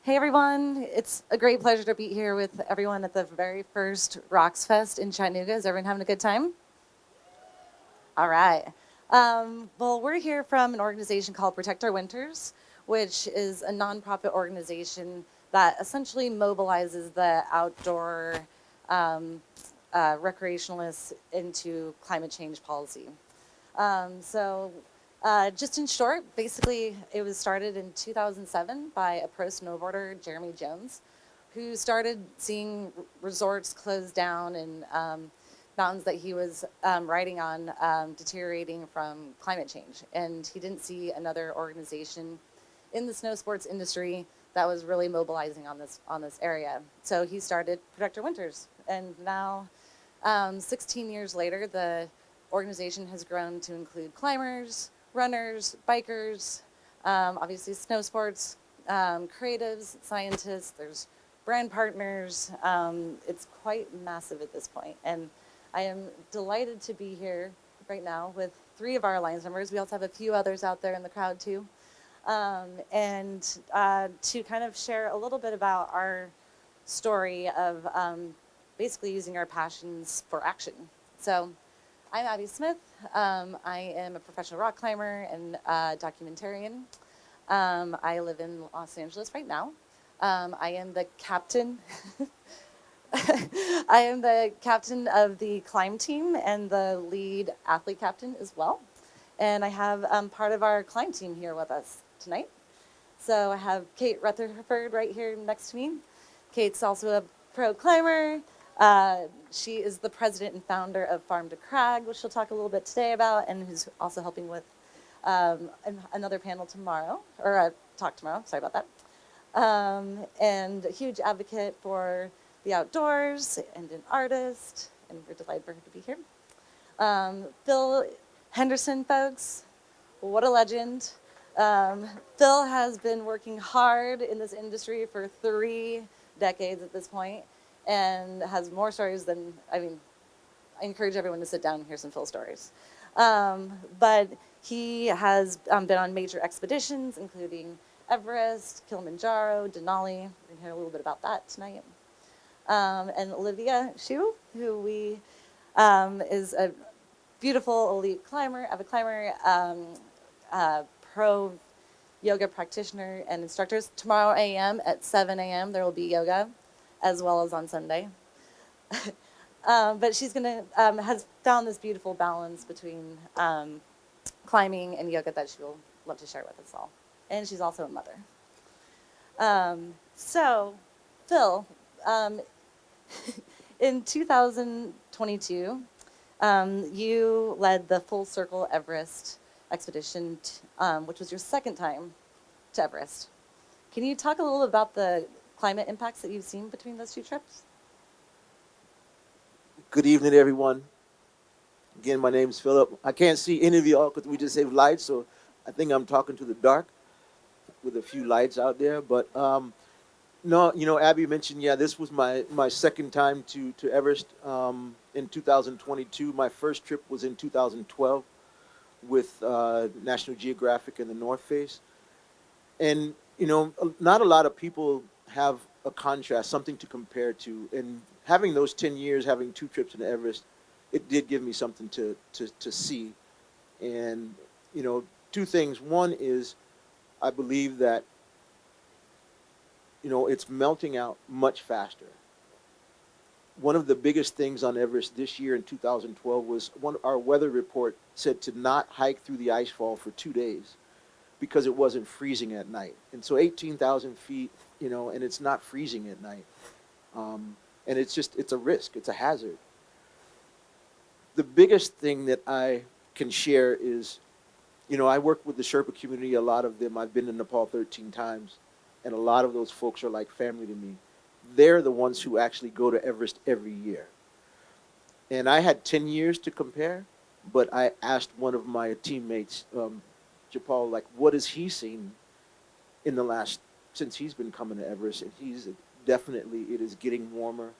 Hey everyone, it's a great pleasure to be here with everyone at the very first RoxFest in Chattanooga. Is everyone having a good time? All right. Well, we're here from an organization called Protect Our Winters, which is a nonprofit organization that essentially mobilizes the outdoor um, recreationalists into climate change policy. So, just in short, basically, it was started in 2007 by a pro snowboarder, Jeremy Jones, who started seeing resorts close down and mountains that he was riding on deteriorating from climate change. And he didn't see another organization in the snow sports industry that was really mobilizing on this area. So he started Protect Our Winters, and now 16 years later, the organization has grown to include climbers, runners, bikers, obviously snow sports, creatives, scientists. There's brand partners. It's quite massive at this point, and I am delighted to be here right now with three of our alliance members. We also have a few others out there in the crowd too, and to kind of share a little bit about our story of basically using our passions for action. So, I'm Abbey Smith. I am a professional rock climber and documentarian. I live in Los Angeles right now. I am the captain. I am the captain of the climb team and the lead athlete captain as well. And I have part of our climb team here with us tonight. So I have Kate Rutherford right here next to me. Kate's also a pro climber. She is the president and founder of Farm to Crag, which she'll talk a little bit today about, and who's also helping with another panel tomorrow, or talk tomorrow. Sorry about that. And a huge advocate for the outdoors and an artist, and we're delighted for her to be here. Phil Henderson, folks, what a legend. Phil has been working hard in this industry for 3 decades at this point and has more stories than, I encourage everyone to sit down and hear some Phil stories. But he has been on major expeditions, including Everest, Kilimanjaro, Denali. We're going to hear a little bit about that tonight. And Olivia Hsu, who is a beautiful elite climber, avid climber, pro yoga practitioner and instructors. Tomorrow a.m. at 7 a.m. there will be yoga, as well as on Sunday. But she's gonna has found this beautiful balance between climbing and yoga that she will love to share with us all. And she's also a mother. So, Phil, um, in 2022, you led the Full Circle Everest expedition, which was your second time to Everest. Can you talk a little about the climate impacts that you've seen between those two trips? Good evening, everyone. Again, my name is Philip. I can't see any of y'all because we just have lights, so I think I'm talking to the dark with a few lights out there. But no, Abby mentioned, yeah, this was my second time to Everest in 2022. My first trip was in 2012 with National Geographic and the North Face. And, not a lot of people have a contrast, something to compare to. And having those 10 years, having two trips to Everest, it did give me something to see. And, you know, two things. One is I believe that, it's melting out much faster. One of the biggest things on Everest this year in 2012 was our weather report said to not hike through the icefall for 2 days because it wasn't freezing at night. And so 18,000 feet, and it's not freezing at night. And it's a risk, it's a hazard. The biggest thing that I can share is, I work with the Sherpa community, a lot of them. I've been to Nepal 13 times, and a lot of those folks are like family to me. They're the ones who actually go to Everest every year. And I had 10 years to compare, but I asked one of my teammates, Japal, like, what has he seen in the last, since he's been coming to Everest? And he's definitely, it is getting warmer.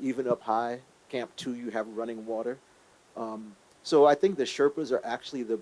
Even up high, Camp 2, you have running water. So I think the Sherpas are actually the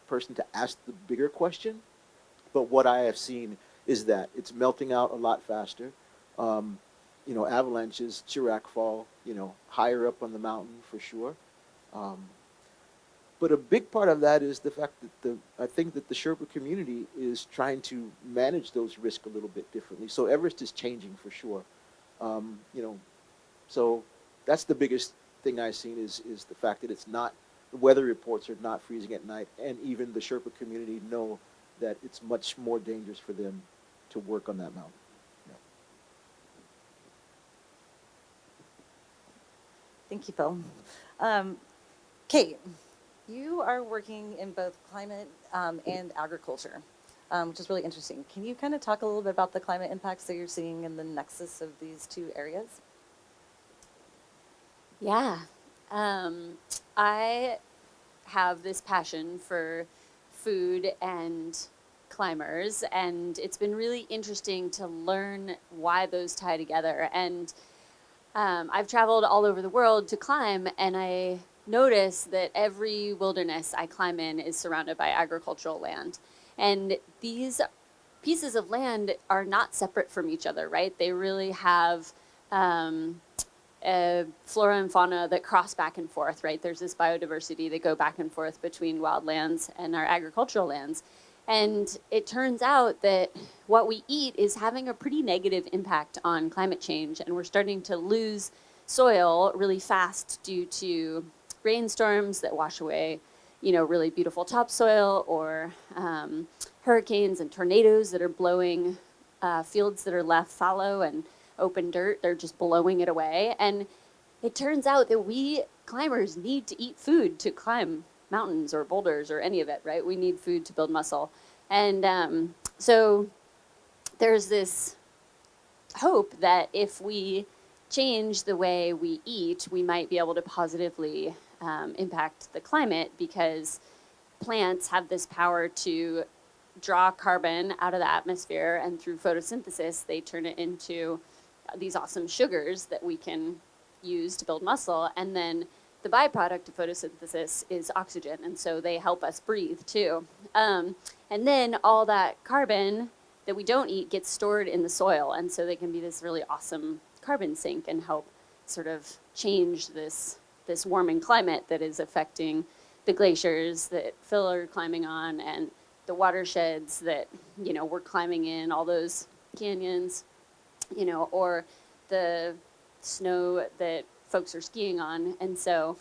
person to ask the bigger question. But what I have seen is that it's melting out a lot faster. Avalanches, Chirac fall, higher up on the mountain for sure. Um, but a big part of that is the fact that I think that the Sherpa community is trying to manage those risks a little bit differently. So Everest is changing for sure. Um, you know, so that's the biggest thing I've seen is the fact that it's not, the weather reports are not freezing at night, and even the Sherpa community know that it's much more dangerous for them to work on that mountain. Yeah. Thank you, Phil. Kate, you are working in both climate and agriculture, which is really interesting. Can you kind of talk a little bit about the climate impacts that you're seeing in the nexus of these two areas? Yeah. I have this passion for food and climbers, and it's been really interesting to learn why those tie together. And I've traveled all over the world to climb, and I notice that every wilderness I climb in is surrounded by agricultural land. And these pieces of land are not separate from each other, right? They really have flora and fauna that cross back and forth, right? There's this biodiversity that go back and forth between wildlands and our agricultural lands. And it turns out that what we eat is having a pretty negative impact on climate change. And we're starting to lose soil really fast due to rainstorms that wash away, really beautiful topsoil, or hurricanes and tornadoes that are blowing fields that are left fallow and open dirt. They're just blowing it away. And it turns out that we climbers need to eat food to climb mountains or boulders or any of it, right? We need food to build muscle. And so there's this hope that if we change the way we eat, we might be able to positively impact the climate, because plants have this power to draw carbon out of the atmosphere, and through photosynthesis, they turn it into these awesome sugars that we can use to build muscle. And then the byproduct of photosynthesis is oxygen, and so they help us breathe too. And then all that carbon that we don't eat gets stored in the soil, and so they can be this really awesome carbon sink and help sort of change this warming climate that is affecting the glaciers that Phil are climbing on, and the watersheds that we're climbing in, all those canyons, or the snow that folks are skiing on. And so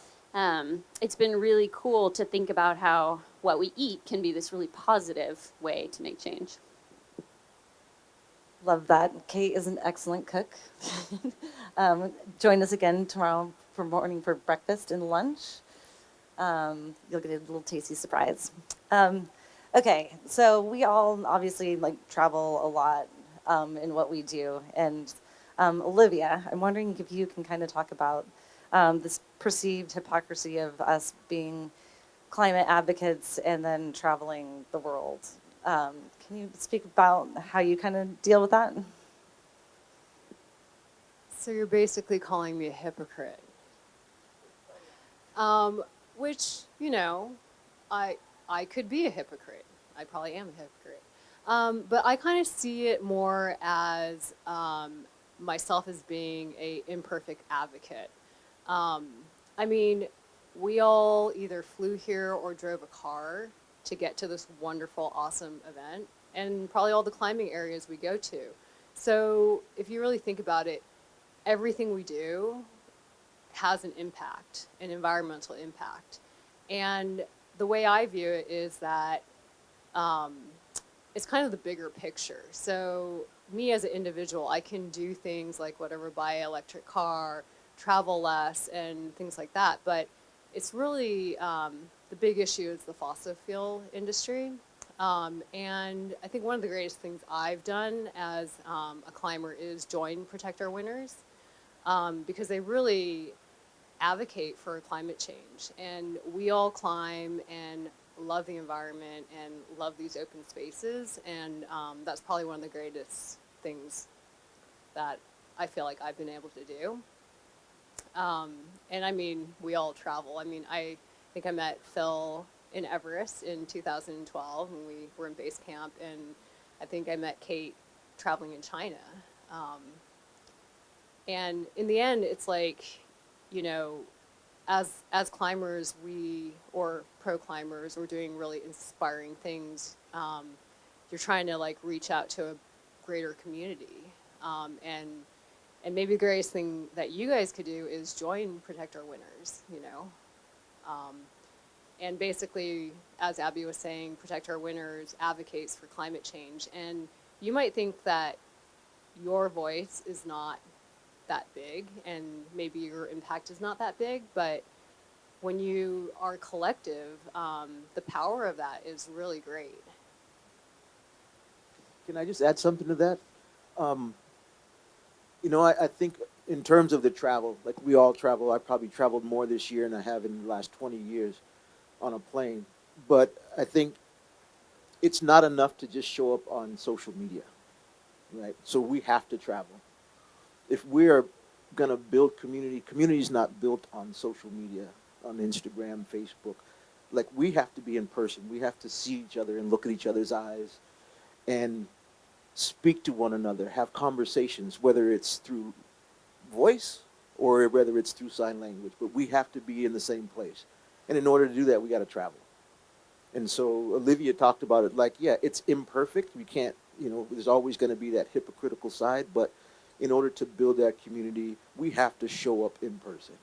it's been really cool to think about how what we eat can be this really positive way to make change. Love that. Kate is an excellent cook. Join us again tomorrow morning for breakfast and lunch. You'll get a little tasty surprise. Okay, so we all obviously travel a lot in what we do. And Olivia, I'm wondering if you can kind of talk about this perceived hypocrisy of us being climate advocates and then traveling the world. Can you speak about how you kind of deal with that? So you're basically calling me a hypocrite. Which, I could be a hypocrite. I probably am a hypocrite. But I kind of see it more as myself as being a imperfect advocate. I mean, we all either flew here or drove a car to get to this wonderful, awesome event, and probably all the climbing areas we go to. So if you really think about it, everything we do has an impact, an environmental impact. And the way I view it is that it's kind of the bigger picture. So me as an individual, I can do things like whatever, buy an electric car, travel less, and things like that. But it's really, the big issue is the fossil fuel industry. And I think one of the greatest things I've done as a climber is join Protect Our Winters, because they really advocate for climate change. And we all climb and love the environment and love these open spaces. And that's probably one of the greatest things that I feel like I've been able to do. And I mean, we all travel. I mean, I think I met Phil in Everest in 2012 when we were in base camp, and I think I met Kate traveling in China. Um, and in the end, it's like, you know, as climbers, or pro climbers, we're doing really inspiring things. You're trying to like reach out to a greater community, and maybe the greatest thing that you guys could do is join Protect Our Winners. You know, and basically, as Abby was saying, Protect Our Winners advocates for climate change. And you might think that your voice is not that big, and maybe your impact is not that big, but when you are collective, the power of that is really great. Can I just add something to that? Um, I think in terms of the travel, like we all travel, I probably traveled more this year than I have in the last 20 years on a plane. But I think it's not enough to just show up on social media, right? So we have to travel. If we are going to build community is not built on social media, on Instagram, Facebook. Like we have to be in person. We have to see each other and look at each other's eyes and speak to one another, have conversations, whether it's through voice or whether it's through sign language. But we have to be in the same place. And in order to do that, we got to travel. And so Olivia talked about it like, yeah, it's imperfect. We can't, there's always going to be that hypocritical side. But in order to build that community, we have to show up in person.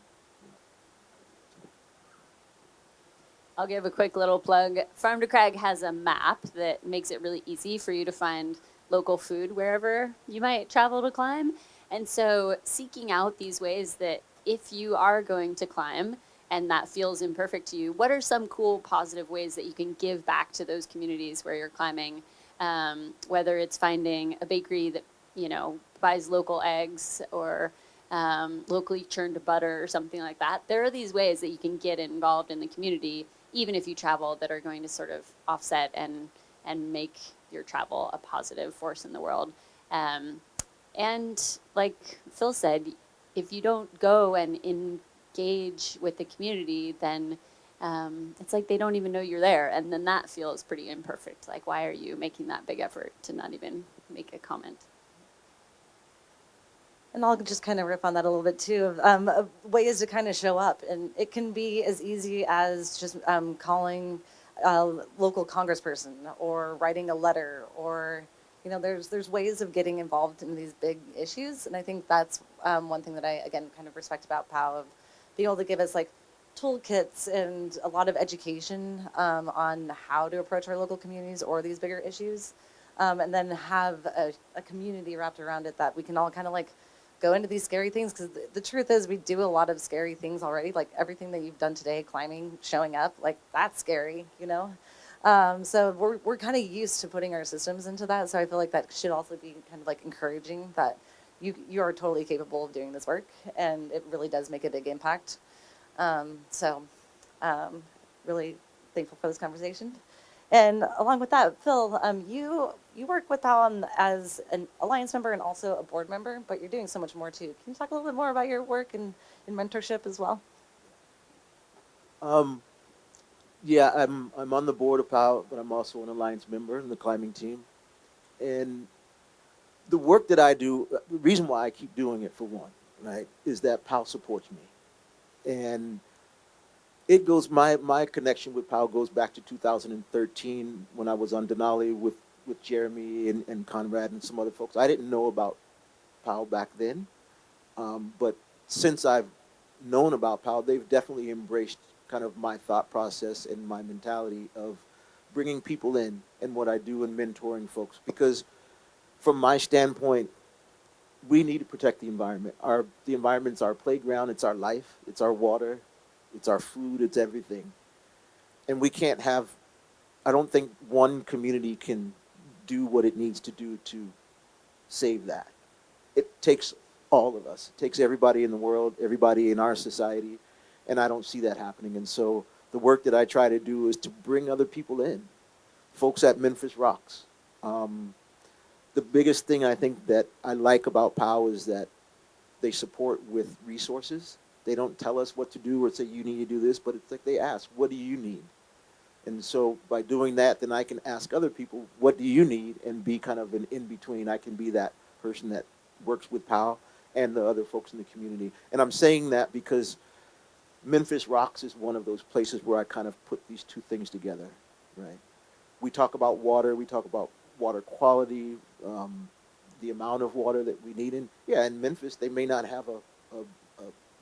I'll give a quick little plug. Farm to Crag has a map that makes it really easy for you to find local food wherever you might travel to climb. And so seeking out these ways that if you are going to climb and that feels imperfect to you, what are some cool positive ways that you can give back to those communities where you're climbing? Whether it's finding a bakery that, buys local eggs or locally churned butter or something like that. There are these ways that you can get involved in the community, even if you travel, that are going to sort of offset and make your travel a positive force in the world. And like Phil said, if you don't go and engage with the community, then it's like they don't even know you're there. And then that feels pretty imperfect. Like, why are you making that big effort to not even make a comment? And I'll just kind of riff on that a little bit too, of ways to kind of show up. And it can be as easy as just calling a local congressperson or writing a letter, or, there's ways of getting involved in these big issues. And I think that's one thing that I, again, kind of respect about POW, of being able to give us like toolkits and a lot of education on how to approach our local communities or these bigger issues. And then have a community wrapped around it that we can all kind of like go into these scary things, because the truth is we do a lot of scary things already. Like everything that you've done today, climbing, showing up, like that's scary, so we're kind of used to putting our systems into that. So I feel like that should also be kind of like encouraging that you are totally capable of doing this work, and it really does make a big impact. So really thankful for this conversation. And along with that, Phil, you work with POW as an alliance member and also a board member, but you're doing so much more too. Can you talk a little bit more about your work and mentorship as well? Yeah, I'm on the board of POW, but I'm also an alliance member in the climbing team. And the work that I do, the reason why I keep doing it, for one, right, is that POW supports me. And it goes, my connection with POW goes back to 2013 when I was on Denali with Jeremy and Conrad and some other folks. I didn't know about POW back then, but since I've known about POW, they've definitely embraced kind of my thought process and my mentality of bringing people in and what I do in mentoring folks. Because from my standpoint, we need to protect the environment. The environment's our playground, it's our life, it's our water, it's our food, it's everything. And we can't have, I don't think one community can do what it needs to do to save that. It takes all of us. It takes everybody in the world, everybody in our society, and I don't see that happening. And so the work that I try to do is to bring other people in, folks at Memphis Rocks. The biggest thing I think that I like about POW is that they support with resources. They don't tell us what to do or say you need to do this, but it's like they ask, what do you need? And so by doing that, then I can ask other people, what do you need? And be kind of an in-between. I can be that person that works with POW and the other folks in the community. And I'm saying that because Memphis Rocks is one of those places where I kind of put these two things together, right? We talk about water, we talk about water quality, the amount of water that we need. And yeah, in Memphis, they may not have a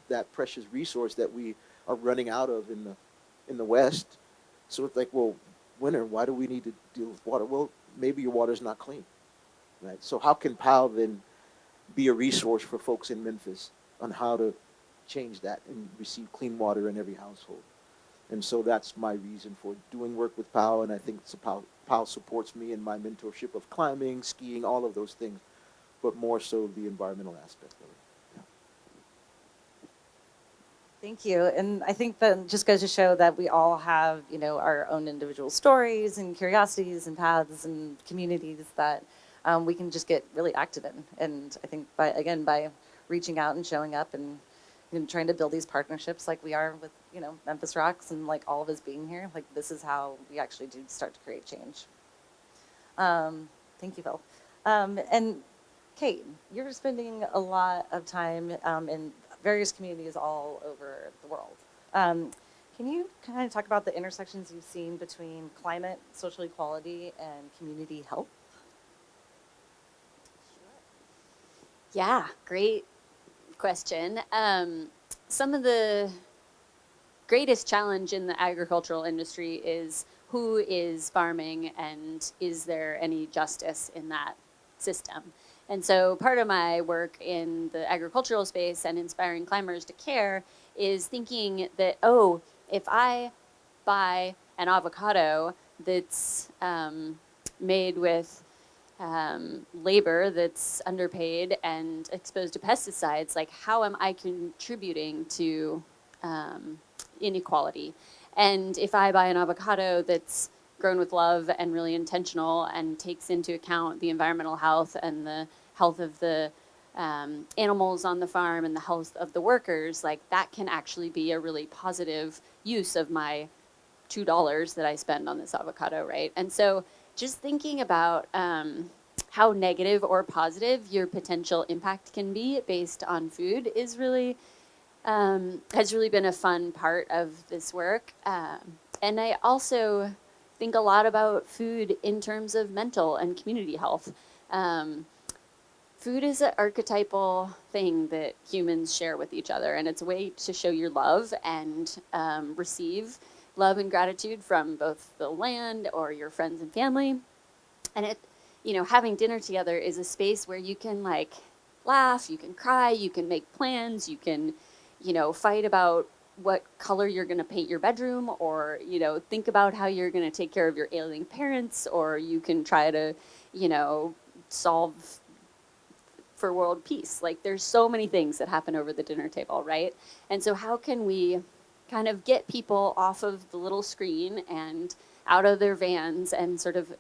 that precious resource that we are running out of in the West. So it's like, well, winter, why do we need to deal with water? Well, maybe your water's not clean, right? So how can POW then be a resource for folks in Memphis on how to change that and receive clean water in every household? And so that's my reason for doing work with POW, and I think POW supports me in my mentorship of climbing, skiing, all of those things, but more so the environmental aspect of it. Thank you. And I think that just goes to show that we all have, our own individual stories and curiosities and paths and communities that we can just get really active in. And I think by reaching out and showing up and trying to build these partnerships like we are with, Memphis Rocks and like all of us being here, like this is how we actually do start to create change. Thank you, Phil. And Kate, you're spending a lot of time in various communities all over the world. Can you kind of talk about the intersections you've seen between climate, social equality, and community health? Yeah, great question. Some of the greatest challenge in the agricultural industry is who is farming and is there any justice in that system? And so part of my work in the agricultural space and inspiring climbers to care is thinking that, if I buy an avocado that's made with labor that's underpaid and exposed to pesticides, like how am I contributing to inequality? And if I buy an avocado that's grown with love and really intentional and takes into account the environmental health and the health of the animals on the farm and the health of the workers, like that can actually be a really positive use of my $2 that I spend on this avocado, right? And so just thinking about how negative or positive your potential impact can be based on food is really has really been a fun part of this work. And I also think a lot about food in terms of mental and community health. Food is an archetypal thing that humans share with each other, and it's a way to show your love and receive love and gratitude from both the land or your friends and family. And having dinner together is a space where you can like laugh, you can cry, you can make plans, you can, fight about what color you're going to paint your bedroom, or, think about how you're going to take care of your ailing parents, or you can try to, solve for world peace. Like there's so many things that happen over the dinner table, right? And so how can we kind of get people off of the little screen and out of their vans and sort of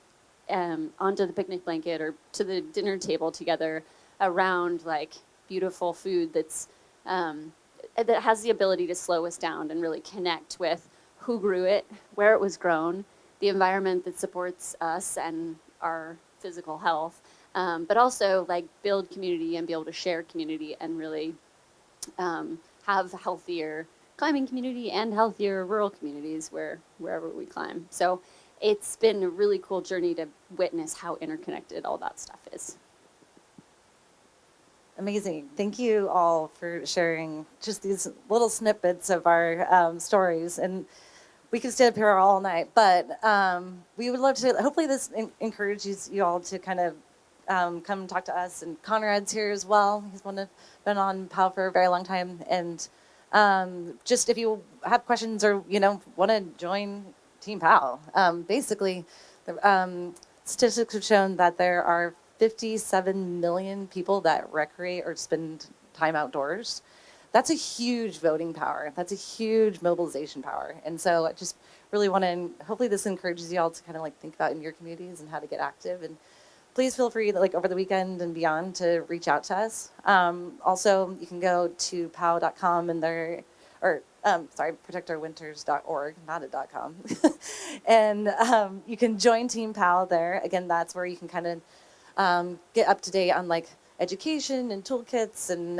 onto the picnic blanket or to the dinner table together around like beautiful food that's that has the ability to slow us down and really connect with who grew it, where it was grown, the environment that supports us and our physical health, but also like build community and be able to share community and really have healthier climbing community and healthier rural communities wherever we climb. So it's been a really cool journey to witness how interconnected all that stuff is. Amazing. Thank you all for sharing just these little snippets of our stories. And we could stay up here all night, but we would love to, hopefully this encourages you all to kind of come talk to us. And Conrad's here as well. He's been on POW for a very long time. And just if you have questions or, want to join Team POW, basically, the statistics have shown that there are 57 million people that recreate or spend time outdoors. That's a huge voting power. That's a huge mobilization power. And so I just really want to, hopefully this encourages you all to kind of like think about in your communities and how to get active. And please feel free, like over the weekend and beyond, to reach out to us. Also, you can go to POW.com and protectourwinters.org, not a .com. And you can join Team POW there. Again, that's where you can kind of get up to date on like education and toolkits and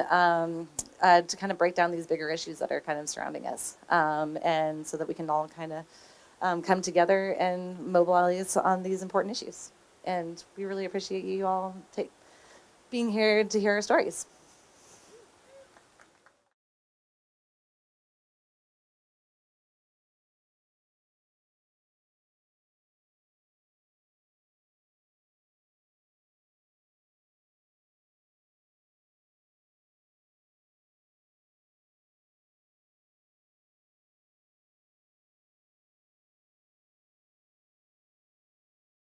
to kind of break down these bigger issues that are kind of surrounding us. And so that we can all kind of come together and mobilize on these important issues. And we really appreciate you all being here to hear our stories.